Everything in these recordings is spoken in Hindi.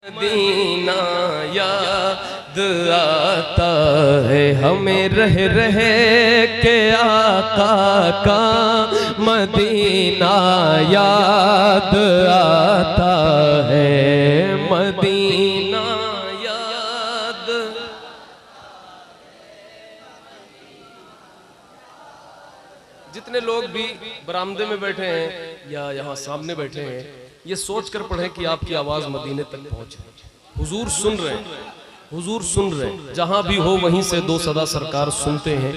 मदीना याद आता है हमें रह रह के आका का मदीना याद आता है मदीना याद। जितने लोग भी बरामदे में बैठे हैं या यहाँ सामने बैठे हैं ये सोच कर पढ़े कि आपकी आवाज मदीने तक पहुंचे। हुजूर सुन रहे हैं, हुजूर सुन रहे हैं, जहां भी हो वहीं से दो सदा सरकार सुनते हैं,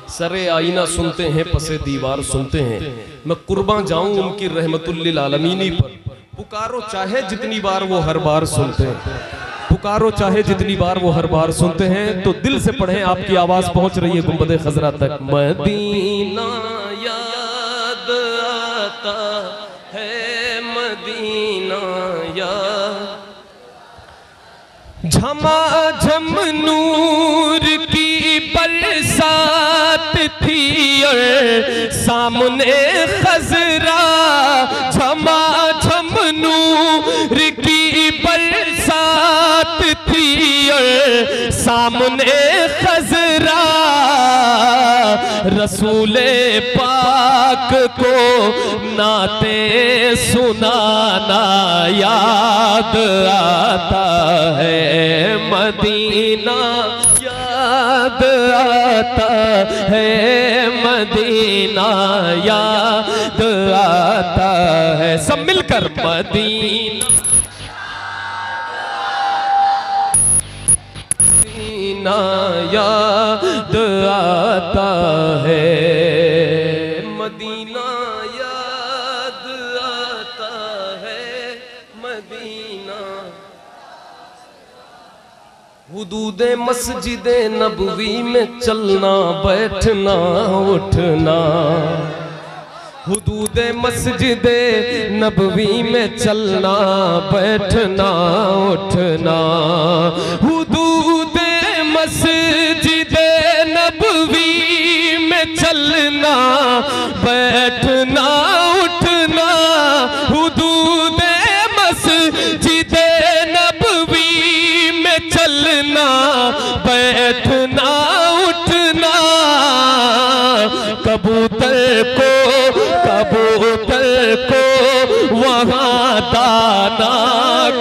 सरे आईना सुनते हैं, पसे दीवार सुनते हैं। मैं कुर्बान जाऊं उनकी रहमतुल लिल आलमीनी पर। पुकारो चाहे जितनी बार वो हर बार सुनते हैं, पुकारो चाहे जितनी बार वो हर बार सुनते हैं। तो दिल से पढ़ें, आपकी आवाज पहुंच रही है गुंबदे खजरा तक। मदीना याद आता है मदीना याद। झमाझम नूर की बरसात थी और सामने खजरा। झमाझम नूर की बरसात थी और सामने खजरा। रसूले पाक को नाते सुनाना याद आता है मदीना याद आता है मदीना याद आता है। सब मिलकर मदीना याद आता है मदीना याद आता है मदीना। हुदूदे मस्जिदे नबवी में चलना बैठना उठना। हुदूदे मस्जिदे नबवी में चलना बैठना उठना। हुदूदे मस्जिदे नबवी में चलना बैठना उठना। हुदूदे मस्जिदे नबवी में चलना बैठना उठना। कबूतर को वहाँ दाना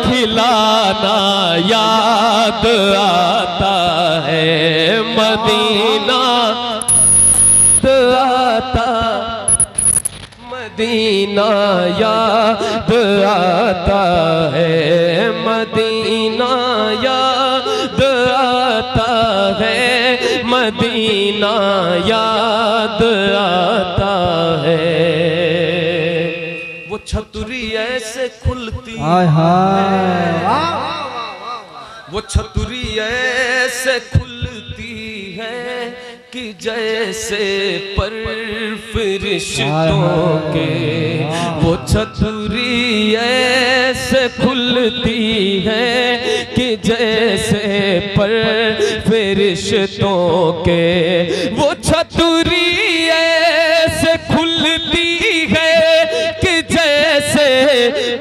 खिलाना याद आता है मदीना आता मदीना याद आता है मदीना याद आता है मदीना याद आता है। वो छतरी ऐसे खुलती है, वो छतरी ऐसे खुलती है कि जैसे पर फरिश्तों के। वो छतरी ऐसे खुलती है कि जैसे पर फरिश्तों के। वो छतरी ऐसे खुलती है कि जैसे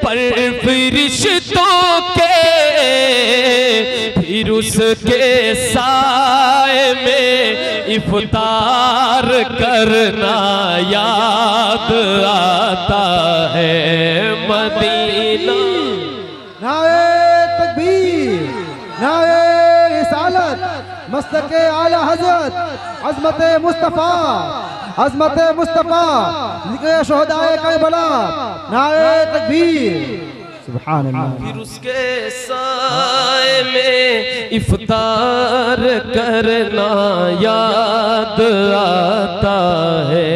पर फरिश्तों के। फिर उसके साए में इफ्तार करना याद आता है मदीना। नारे तकबीर, नारे रिसालत, मस्तके आला हजरत, अज़मते मुस्तफ़ा, अज़मते मुस्तफ़ा, लिखे शोहदाए करबला। नारे तकबीर, सुभान अल्लाह। फिर उसके साए में इफ्तार करना याद आता है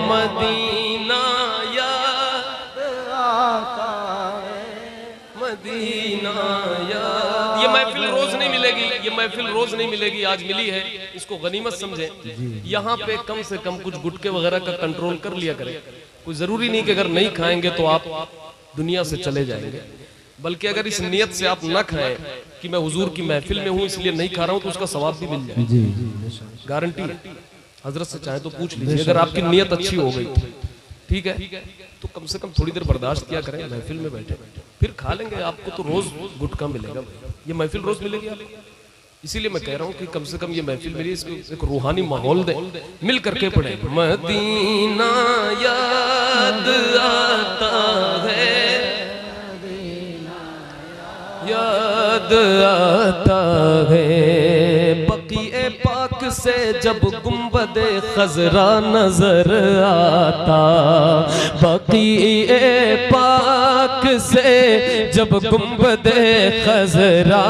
मदीना याद आता है मदीना याद। ये महफिल रोज नहीं मिलेगी, ये महफिल रोज नहीं मिलेगी, आज मिली है, इसको गनीमत समझें। यहाँ पे कम से कम कुछ गुटके वगैरह का कंट्रोल कर लिया करें। कोई जरूरी नहीं कि अगर नहीं खाएंगे तो आप दुनिया से चले जाएंगे, बल्कि अगर इस नियत से आप न खाएं कि मैं हुजूर की महफिल में हूं इसलिए नहीं खा रहा हूं तो उसका सवाब भी मिल जाए। गारंटी है, हजरत से चाहे तो पूछ लीजिए अगर आपकी नियत अच्छी हो गई। ठीक है, तो कम से कम थोड़ी देर बर्दाश्त किया करें, महफिल में बैठे बैठे। फिर खा लेंगे। आपको तो रोज गुटखा मिलेगा, ये महफिल रोज मिलेगी आपको। इसीलिए मैं कह रहा हूँ कि कम से कम ये महफिल मिली, इसको एक रूहानी माहौल दे, मिल करके पढ़े। मदीना याद आता है, याद आता है, बक़ीए पाक से जब गुंबदे खजरा नजर आता, बक़ीए पाक से जब गुंबदे खजरा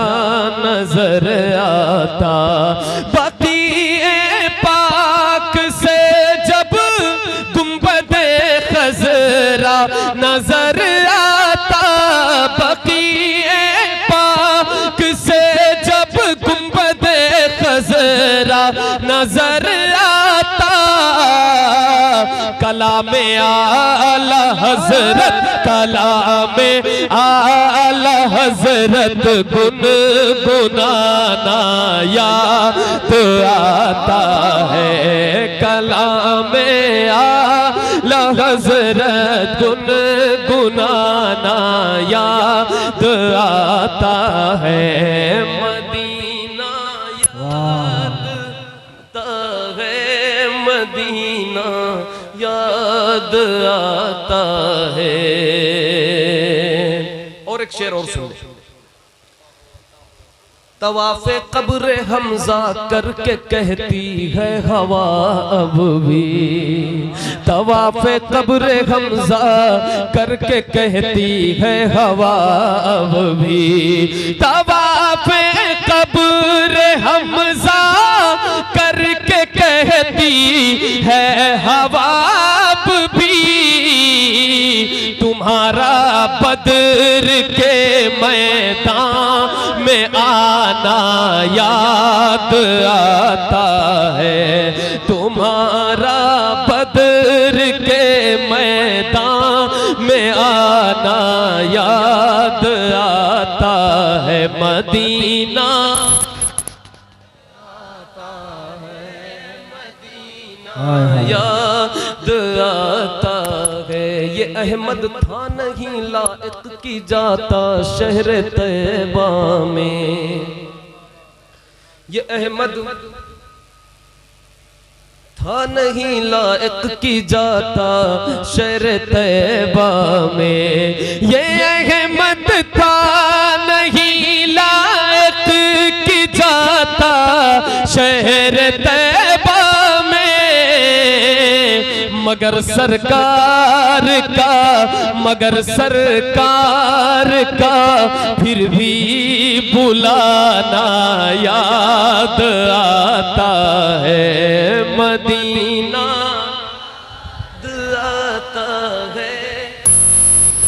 नजर आता, बक़ीए पाक से जब गुंबदे खजरा नजर आता, बक़ीए पाक से जब गुंबदे खजरा नजर आता, कलामे आला हजरत, कलामे आला हजरत गुनगुनाना याद आता है, कलामे आला हजरत गुनगुनाना याद आता है, मदीना याद आता है, मदीना याद आता है। और एक शेर और सुन, तवाफ़े कब्र हमजा करके कहती है हवा अब भी, तवाफ़े कब्र हमजा करके कहती है हवा अब भी, तवाफ़े कब्र हमजा करके कहती है हवा अब भी, तुम्हारा बदर के मैदान में आना याद आता है, तुम्हारा बदर के मैदान में आना याद आता है, मदीना याद आता है। ये अहमद था नहीं लायक की जाता शहर तैबा में, ये अहमद था नहीं लायक की जाता शहर तैबा में, ये अहमद था नहीं लायक की जाता शहर तैबा, मगर सरकार का फिर भी बुलाना याद आता है, मदीना आता